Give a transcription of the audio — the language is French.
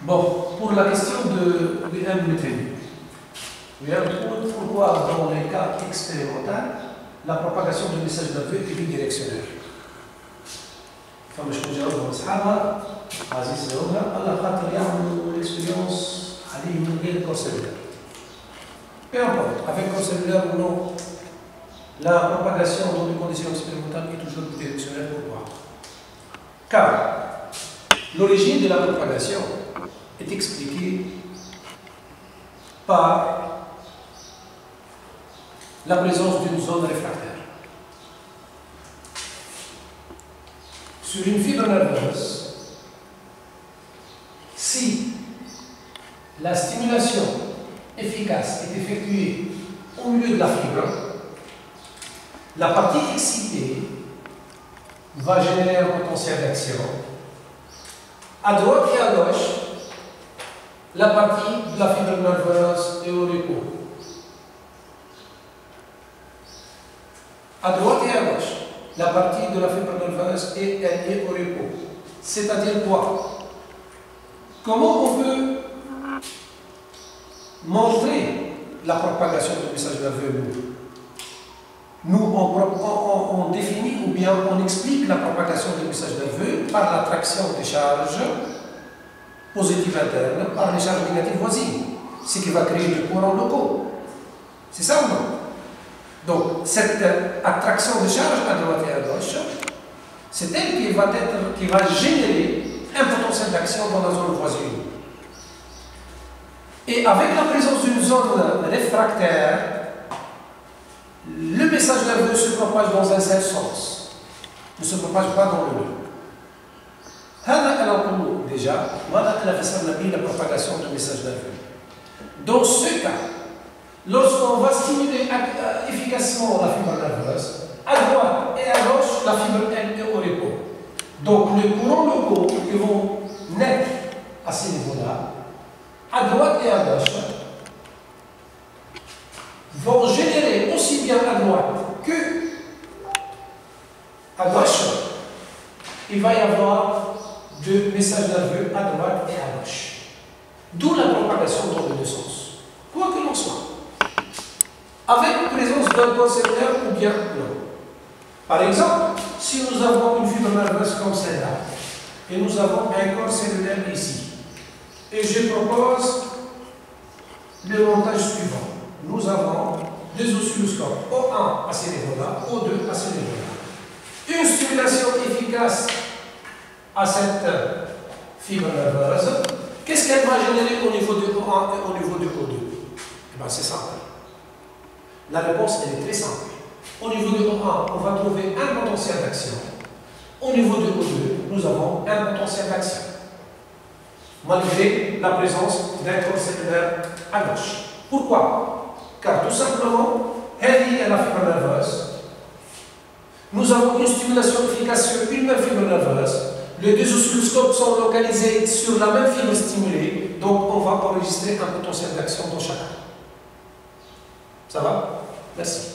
Bon, pour la question de l'MBT, pourquoi dans les cas expérimentaux, la propagation du message nerveux est bidirectionnelle. فما شكون جاوبهم اصحابها عزيز جاوبها الله خاطر يعملوا l'expérience عليه من غير corps cellulaire. Peu importe, avec corps cellulaire ou non, la propagation dans les conditions expérimentales est toujours bidirectionnelle. Pourquoi? Car l'origine de la propagation est expliquée par la présence d'une zone réfractaire. Sur une fibre nerveuse, si la stimulation efficace est effectuée au milieu de la fibre, la partie excitée va générer un potentiel d'action. À droite et à gauche, la partie de la fibre nerveuse est au repos. À droite et à gauche, la partie de la fibre nerveuse est au repos. C'est-à-dire quoi? Comment on peut montrer la propagation du message nerveux? Nous, on définit ou bien on explique la propagation du message nerveux par l'attraction des charges positives internes par les charges négatives voisines, ce qui va créer des courants locaux. C'est ça ou non? Donc, cette attraction de charge à droite et à gauche, c'est elle qui va générer un potentiel d'action dans la zone voisine. Et avec la présence d'une zone réfractaire, le message nerveux se propage dans un seul sens, ne se propage pas dans le deux. Déjà, la propagation du message nerveux. Dans ce cas, lorsqu'on va stimuler efficacement la fibre nerveuse, à droite et à gauche, la fibre elle est au repos. Donc les courants locaux qui vont naître à ces niveaux-là, à droite et à gauche, vont générer aussi bien à droite que à gauche. Il va y avoir de messages nerveux à droite et à gauche. D'où la propagation dans les deux sens. Quoi que l'on soit. Avec présence d'un corps cellulaire ou bien non. Par exemple, si nous avons une fibre nerveuse comme celle-là, et nous avons un corps cellulaire ici, et je propose le montage suivant. Nous avons deux oscilloscopes, O1 à ce niveau-là, O2 à ce niveau-là. Une stimulation efficace à cette fibre nerveuse, qu'est-ce qu'elle va générer au niveau du O1 et au niveau du O2? Eh bien, c'est simple. La réponse, elle est très simple. Au niveau du O1, on va trouver un potentiel d'action. Au niveau du O2, nous avons un potentiel d'action. Malgré la présence d'un corps cellulaire à gauche. Pourquoi? Car tout simplement, elle est la fibre nerveuse. Nous avons une stimulation efficace sur une même fibre nerveuse. Les deux oscilloscopes sont localisés sur la même fibre stimulée, donc on va enregistrer un potentiel d'action dans chacun. Ça va? Merci.